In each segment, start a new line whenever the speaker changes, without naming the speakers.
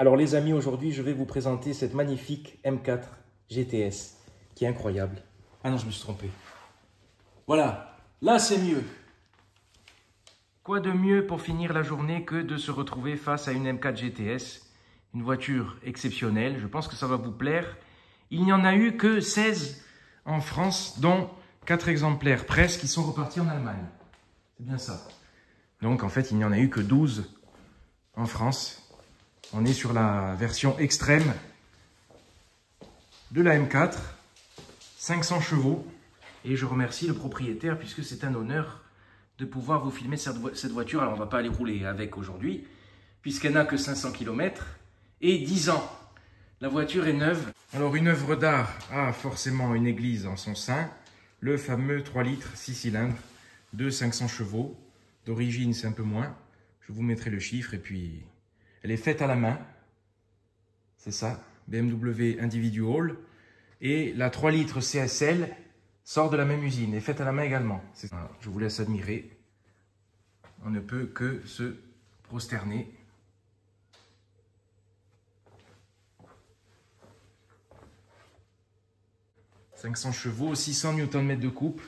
Alors les amis, aujourd'hui je vais vous présenter cette magnifique M4 GTS qui est incroyable. Ah non, je me suis trompé. Voilà, là c'est mieux. Quoi de mieux pour finir la journée que de se retrouver face à une M4 GTS, une voiture exceptionnelle, je pense que ça va vous plaire. Il n'y en a eu que 16 en France, dont 4 exemplaires presque qui sont repartis en Allemagne. C'est bien ça. Donc en fait, il n'y en a eu que 12 en France. On est sur la version extrême de la M4, 500 chevaux. Et je remercie le propriétaire puisque c'est un honneur de pouvoir vous filmer cette voiture. Alors on ne va pas aller rouler avec aujourd'hui puisqu'elle n'a que 500 km et 10 ans. La voiture est neuve. Alors une œuvre d'art a forcément une église en son sein. Le fameux 3 litres 6 cylindres de 500 chevaux. D'origine c'est un peu moins. Je vous mettrai le chiffre et puis... Elle est faite à la main, c'est ça, BMW Individual. Et la 3 litres CSL sort de la même usine, est faite à la main également. Voilà, je vous laisse admirer. On ne peut que se prosterner. « 500 chevaux, 600 Nm de couple,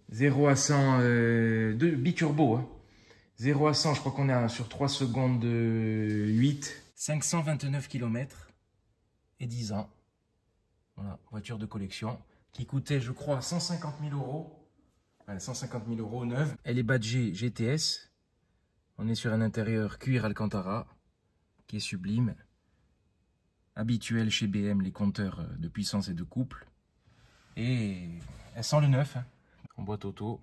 0 à 100 de biturbo, hein. 0 à 100, je crois qu'on est sur 3 secondes 8. 529 km et 10 ans. Voilà, voiture de collection qui coûtait, je crois, 150 000 euros. Ouais, 150 000 euros neuve. Elle est badgée GTS. On est sur un intérieur cuir Alcantara qui est sublime. Habituel chez BM, les compteurs de puissance et de couple. Et elle sent le neuf, hein, en boîte auto.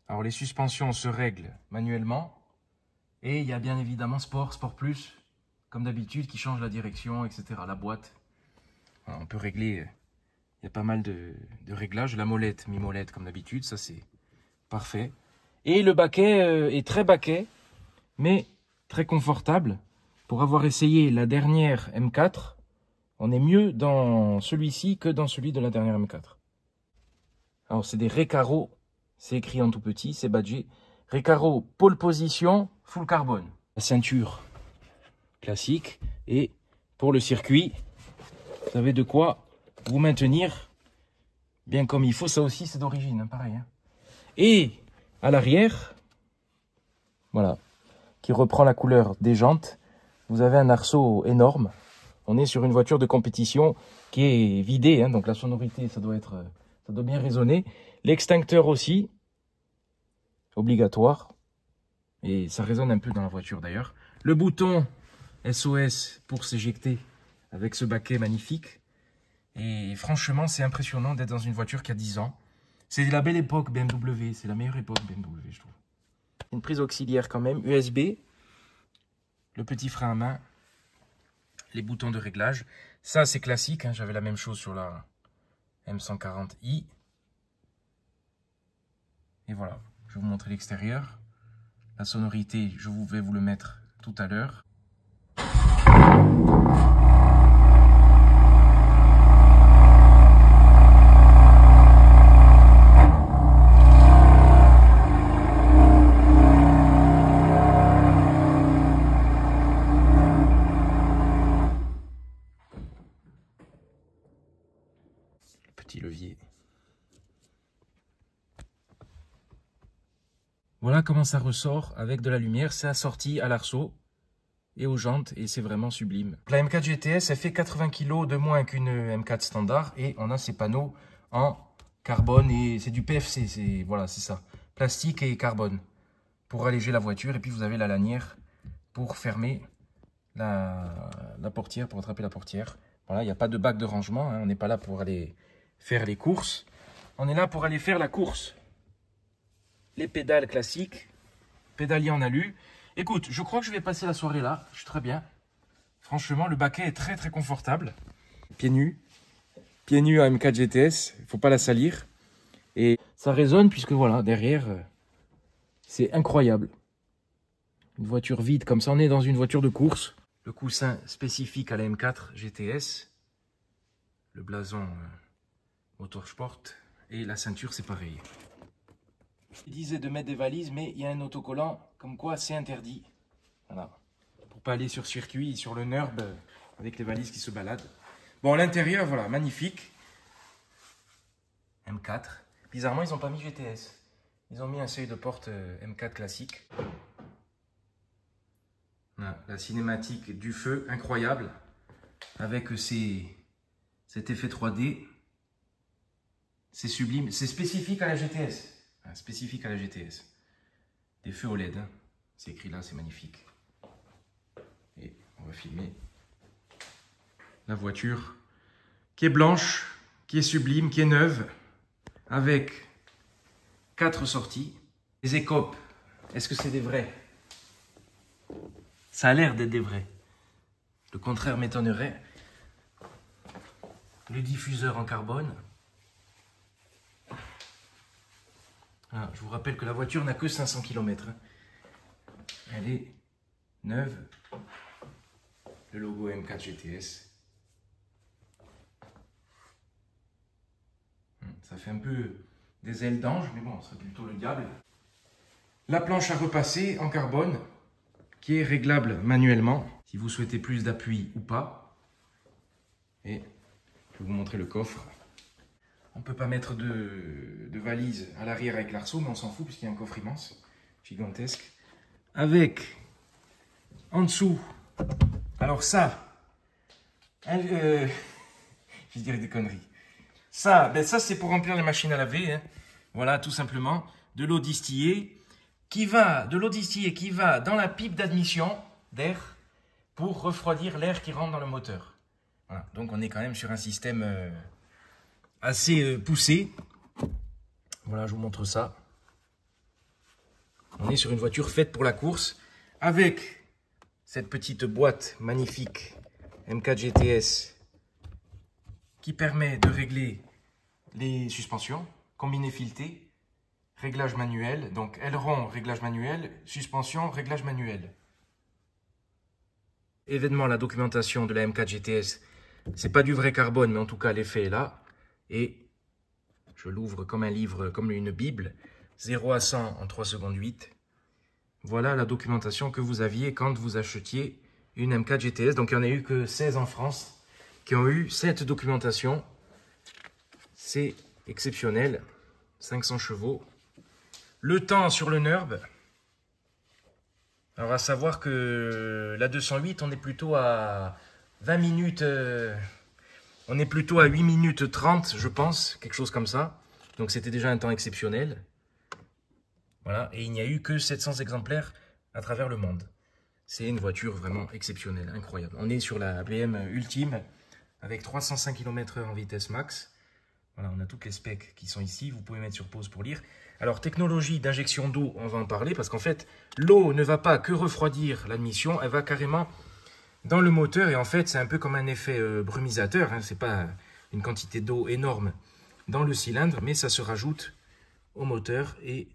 Alors les suspensions se règlent manuellement et il y a bien évidemment Sport, Sport Plus, comme d'habitude, qui change la direction, etc. La boîte, alors, on peut régler, il y a pas mal de réglages. La molette, mi-molette comme d'habitude, ça c'est parfait. Et le baquet est très baquet, mais très confortable. Pour avoir essayé la dernière M4, on est mieux dans celui-ci que dans celui de la dernière M4. Alors c'est des Recaro. C'est écrit en tout petit, c'est badgé. Recaro pole position, full carbone. La ceinture classique. Et pour le circuit, vous avez de quoi vous maintenir bien comme il faut. Ça aussi, c'est d'origine, hein, pareil. Hein. Et à l'arrière, voilà, qui reprend la couleur des jantes, vous avez un arceau énorme. On est sur une voiture de compétition qui est vidée, hein, donc la sonorité, ça doit bien résonner. L'extincteur aussi, obligatoire. Et ça résonne un peu dans la voiture d'ailleurs. Le bouton SOS pour s'éjecter avec ce baquet magnifique. Et franchement, c'est impressionnant d'être dans une voiture qui a 10 ans. C'est la belle époque BMW, c'est la meilleure époque BMW, je trouve. Une prise auxiliaire quand même, USB. Le petit frein à main. Les boutons de réglage. Ça, c'est classique, hein, j'avais la même chose sur la M140i. Et voilà, je vais vous montrer l'extérieur. La sonorité, je vais vous le mettre tout à l'heure. Le petit levier. Voilà comment ça ressort avec de la lumière. C'est assorti à l'arceau et aux jantes et c'est vraiment sublime. La M4 GTS, elle fait 80 kg de moins qu'une M4 standard et on a ces panneaux en carbone et c'est du PFC. Voilà, c'est ça. Plastique et carbone pour alléger la voiture. Et puis vous avez la lanière pour fermer la portière, pour attraper la portière. Voilà, il n'y a pas de bac de rangement. Hein. On n'est pas là pour aller faire les courses. On est là pour aller faire la course. Les pédales classiques, pédalier en alu. Écoute, je crois que je vais passer la soirée là, je suis très bien. Franchement, le baquet est très très confortable. Pieds nus à M4 GTS, il ne faut pas la salir. Et ça résonne puisque voilà, derrière, c'est incroyable. Une voiture vide comme ça, on est dans une voiture de course. Le coussin spécifique à la M4 GTS. Le blason Motorsport. Et la ceinture, c'est pareil. Il disait de mettre des valises, mais il y a un autocollant comme quoi c'est interdit. Voilà. Pour pas aller sur circuit, sur le NURB, avec les valises qui se baladent. Bon, l'intérieur, voilà, magnifique. M4. Bizarrement, ils n'ont pas mis GTS. Ils ont mis un seuil de porte M4 classique. Voilà, la cinématique du feu, incroyable. Avec cet effet 3D. C'est sublime. C'est spécifique à la GTS. Spécifique à la GTS. Des feux OLED. Hein. C'est écrit là, c'est magnifique. Et on va filmer la voiture qui est blanche, qui est sublime, qui est neuve, avec 4 sorties. Les écopes, est-ce que c'est des vrais? Ça a l'air d'être des vrais. Le contraire m'étonnerait. Le diffuseur en carbone. Ah, je vous rappelle que la voiture n'a que 500 km. Elle est neuve. Le logo M4 GTS. Ça fait un peu des ailes d'ange, mais bon, ce serait plutôt le diable. La planche à repasser en carbone, qui est réglable manuellement, si vous souhaitez plus d'appui ou pas. Et je vais vous montrer le coffre. On ne peut pas mettre de valise à l'arrière avec l'arceau, mais on s'en fout puisqu'il y a un coffre immense, gigantesque. Avec, en dessous, alors ça, je dirais des conneries. Ça, ben ça c'est pour remplir les machines à laver. Hein. Voilà, tout simplement. De l'eau distillée qui va dans la pipe d'admission d'air pour refroidir l'air qui rentre dans le moteur. Voilà. Donc on est quand même sur un système assez poussé. Voilà, je vous montre ça. On est sur une voiture faite pour la course avec cette petite boîte magnifique M4 GTS qui permet de régler les suspensions, combiné fileté, réglage manuel, donc aileron, réglage manuel, suspension, réglage manuel. Événement, la documentation de la M4 GTS, c'est pas du vrai carbone, mais en tout cas l'effet est là. Et je l'ouvre comme un livre, comme une Bible, 0 à 100 en 3 secondes 8. Voilà la documentation que vous aviez quand vous achetiez une M4 GTS. Donc il n'y en a eu que 16 en France qui ont eu cette documentation. C'est exceptionnel, 500 chevaux. Le temps sur le NURB, alors à savoir que la 208, on est plutôt à 20 minutes, on est plutôt à 8 minutes 30, je pense, quelque chose comme ça. Donc c'était déjà un temps exceptionnel. Voilà, et il n'y a eu que 700 exemplaires à travers le monde. C'est une voiture vraiment exceptionnelle, incroyable. On est sur la BM ultime, avec 305 km/h en vitesse max. Voilà, on a toutes les specs qui sont ici. Vous pouvez mettre sur pause pour lire. Alors, technologie d'injection d'eau, on va en parler parce qu'en fait, l'eau ne va pas que refroidir l'admission, elle va carrément dans le moteur. Et en fait, c'est un peu comme un effet brumisateur. Hein, c'est pas une quantité d'eau énorme dans le cylindre, mais ça se rajoute au moteur. Et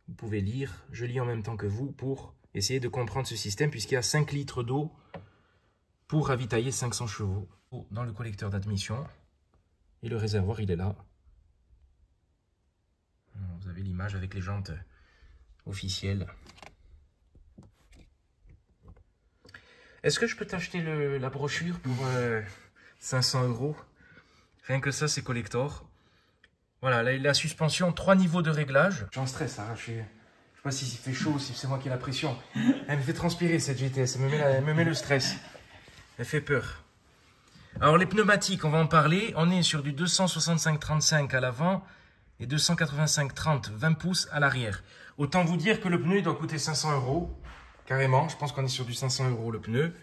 vous pouvez lire, je lis en même temps que vous pour essayer de comprendre ce système puisqu'il y a 5 litres d'eau pour ravitailler 500 chevaux dans le collecteur d'admission. Et le réservoir, il est là. Vous avez l'image avec les jantes officielles. Est-ce que je peux t'acheter la brochure pour 500 €? Rien que ça, c'est collector. Voilà, la suspension, 3 niveaux de réglage. J'en stresse, arraché. Je sais pas si il fait chaud, si c'est moi qui ai la pression. Elle me fait transpirer cette GTS, elle me met le stress. Elle fait peur. Alors les pneumatiques, on va en parler. On est sur du 265-35 à l'avant et 285-30, 20 pouces à l'arrière. Autant vous dire que le pneu il doit coûter 500 €, carrément. Je pense qu'on est sur du 500 € le pneu.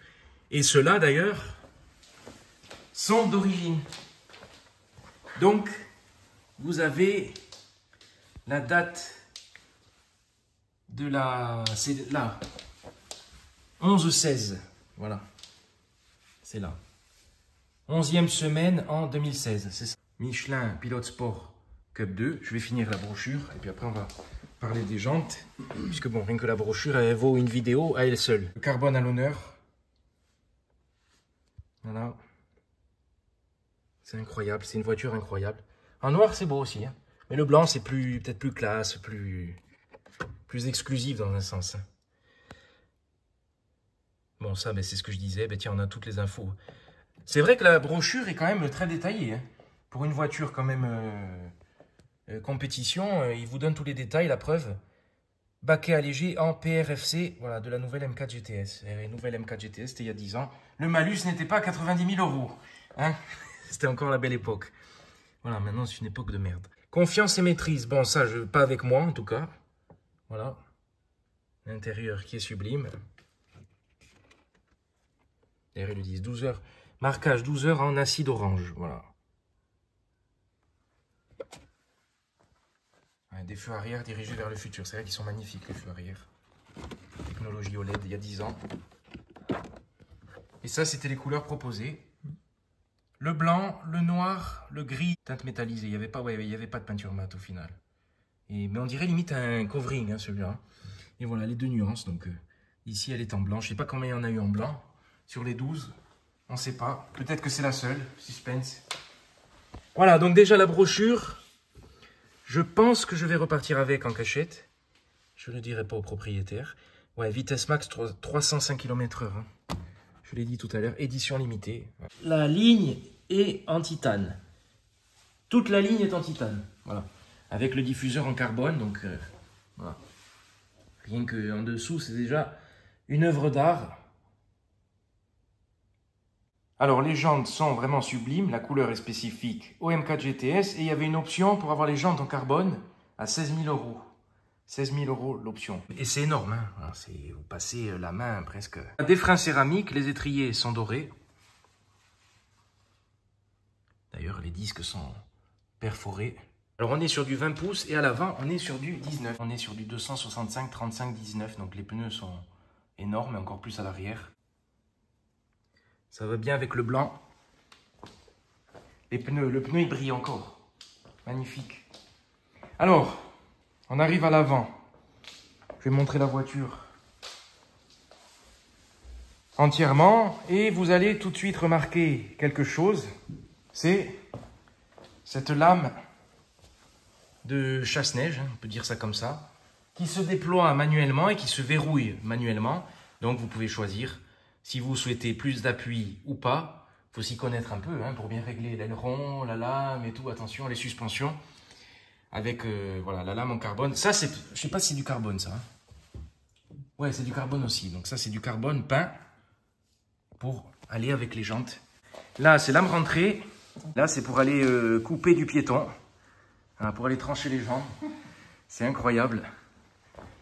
Et ceux-là d'ailleurs sont d'origine. Donc vous avez la date de la... c'est là. 11-16. Voilà. C'est là. 11e semaine en 2016, c'est ça. Michelin Pilote Sport Cup 2. Je vais finir la brochure et puis après on va parler des jantes. Puisque bon, rien que la brochure, elle vaut une vidéo à elle seule. Le carbone à l'honneur. Voilà. C'est incroyable, c'est une voiture incroyable. En noir, c'est beau aussi. Hein. Mais le blanc, c'est peut-être plus classe, plus exclusif dans un sens. Bon, ça, ben, c'est ce que je disais. Ben, tiens, on a toutes les infos. C'est vrai que la brochure est quand même très détaillée. Hein. Pour une voiture quand même compétition, il vous donne tous les détails, la preuve. Baquet allégé en PRFC, voilà, de la nouvelle M4 GTS. La nouvelle M4 GTS, c'était il y a 10 ans. Le malus n'était pas à 90 000 €. Hein. C'était encore la belle époque. Voilà, maintenant c'est une époque de merde. Confiance et maîtrise. Bon, ça, pas avec moi en tout cas. Voilà. L'intérieur qui est sublime. D'ailleurs, ils le disent 12 heures. Marquage 12 heures en acide orange. Voilà. Des feux arrière dirigés vers le futur. C'est vrai qu'ils sont magnifiques, les feux arrière. Technologie OLED, il y a 10 ans. Et ça, c'était les couleurs proposées. Le blanc, le noir, le gris. Teinte métallisée. Il n'y avait pas, il y avait pas de peinture mat au final. Mais on dirait limite un covering, hein, celui-là. Et voilà, les deux nuances. Donc, ici, elle est en blanc. Je ne sais pas combien il y en a eu en blanc. Sur les 12, on ne sait pas. Peut-être que c'est la seule. Suspense. Voilà, donc déjà la brochure. Je pense que je vais repartir avec en cachette. Je ne le dirai pas au propriétaire. Ouais, vitesse max 305 km/h. Hein. Je l'ai dit tout à l'heure, édition limitée. La ligne est en titane. Toute la ligne est en titane. Voilà. Avec le diffuseur en carbone. Donc, voilà. Rien qu'en dessous, c'est déjà une œuvre d'art. Alors, les jantes sont vraiment sublimes. La couleur est spécifique au M4 GTS. Et il y avait une option pour avoir les jantes en carbone à 16 000 €. 16 000 € l'option. Et c'est énorme. Hein. Vous passez la main presque. Des freins céramiques. Les étriers sont dorés. D'ailleurs, les disques sont perforés. Alors, on est sur du 20 pouces. Et à l'avant, on est sur du 19. On est sur du 265, 35, 19. Donc, les pneus sont énormes. Et encore plus à l'arrière. Ça va bien avec le blanc. Les pneus, le pneu il brille encore. Magnifique. Alors, on arrive à l'avant. Je vais montrer la voiture entièrement. Et vous allez tout de suite remarquer quelque chose. C'est cette lame de chasse-neige, on peut dire ça comme ça, qui se déploie manuellement et qui se verrouille manuellement. Donc vous pouvez choisir si vous souhaitez plus d'appui ou pas. Il faut s'y connaître un peu hein, pour bien régler l'aileron, la lame et tout. Attention, les suspensions. Avec voilà, la lame en carbone. Ça, c'est, je ne sais pas si c'est du carbone, ça. Hein. Ouais, c'est du carbone aussi. Donc ça, c'est du carbone peint pour aller avec les jantes. Là, c'est lame rentrée. Là, c'est pour aller couper du piéton. Hein, pour aller trancher les jambes. C'est incroyable.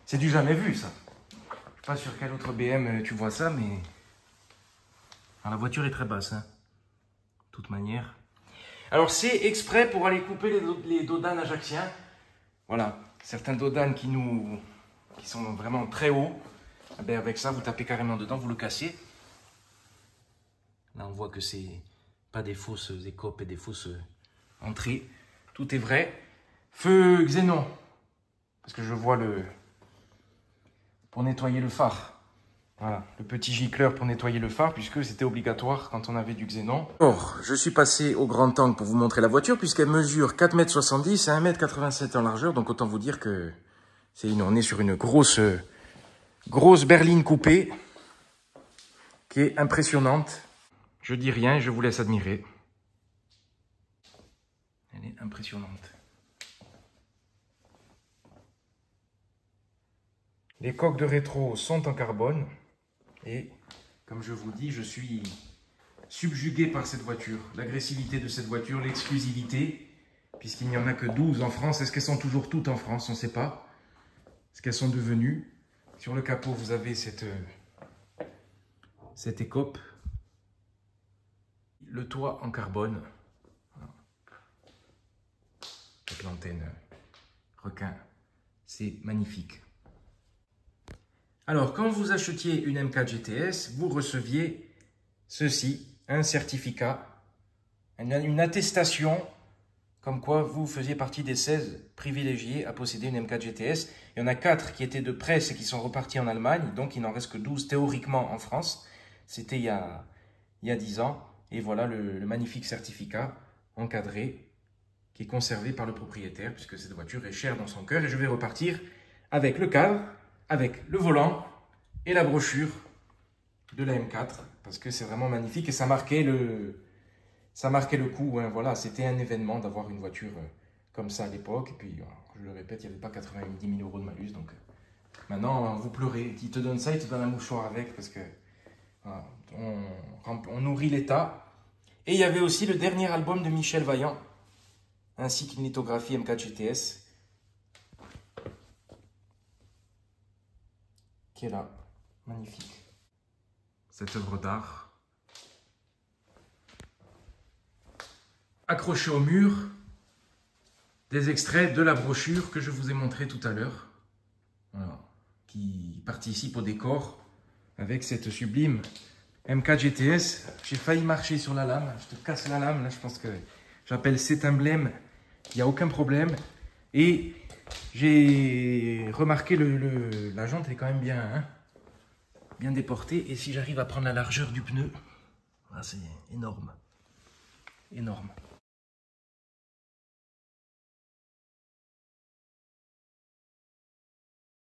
C'est du jamais vu, ça. Je ne sais pas sur quel autre BM tu vois ça, mais... Alors, la voiture est très basse, hein. De toute manière. Alors, c'est exprès pour aller couper les dodanes ajaxiens. Voilà. Certains dodanes qui sont vraiment très hauts. Eh bien, avec ça, vous tapez carrément dedans, vous le cassez. Là, on voit que c'est pas des fausses écopes et des fausses entrées. Tout est vrai. Feu xénon. Parce que je vois pour nettoyer le phare. Voilà, le petit gicleur pour nettoyer le phare, puisque c'était obligatoire quand on avait du xénon. Or, je suis passé au grand angle pour vous montrer la voiture, puisqu'elle mesure 4,70 m et 1,87 m en largeur. Donc, autant vous dire que on est sur une grosse berline coupée, qui est impressionnante. Je dis rien, je vous laisse admirer. Elle est impressionnante. Les coques de rétro sont en carbone. Et comme je vous dis, je suis subjugué par cette voiture. L'agressivité de cette voiture, l'exclusivité, puisqu'il n'y en a que 12 en France. Est-ce qu'elles sont toujours toutes en France? On ne sait pas. Ce qu'elles sont devenues. Sur le capot, vous avez cette écope. Le toit en carbone. Avec l'antenne requin. C'est magnifique. Alors, quand vous achetiez une M4 GTS, vous receviez ceci, un certificat, une attestation, comme quoi vous faisiez partie des 16 privilégiés à posséder une M4 GTS. Il y en a 4 qui étaient de presse et qui sont repartis en Allemagne, donc il n'en reste que 12 théoriquement en France. C'était il y a 10 ans. Et voilà le magnifique certificat encadré qui est conservé par le propriétaire, puisque cette voiture est chère dans son cœur. Et je vais repartir avec le cadre, avec le volant et la brochure de la M4 parce que c'est vraiment magnifique et ça marquait le coup. Hein, voilà, c'était un événement d'avoir une voiture comme ça à l'époque. Et puis, je le répète, il n'y avait pas 90 000 euros de malus. Donc maintenant, vous pleurez. Il te donne ça, il te donne un mouchoir avec parce que voilà, on nourrit l'État. Et il y avait aussi le dernier album de Michel Vaillant, ainsi qu'une lithographie M4 GTS, qui est là, magnifique. Cette œuvre d'art. Accroché au mur, des extraits de la brochure que je vous ai montré tout à l'heure, voilà, qui participe au décor avec cette sublime M4 GTS. J'ai failli marcher sur la lame, je te casse la lame, là je pense que j'appelle cet emblème, il n'y a aucun problème. Et j'ai remarqué la jante est quand même bien, hein, bien déportée. Et si j'arrive à prendre la largeur du pneu, ah, c'est énorme, énorme.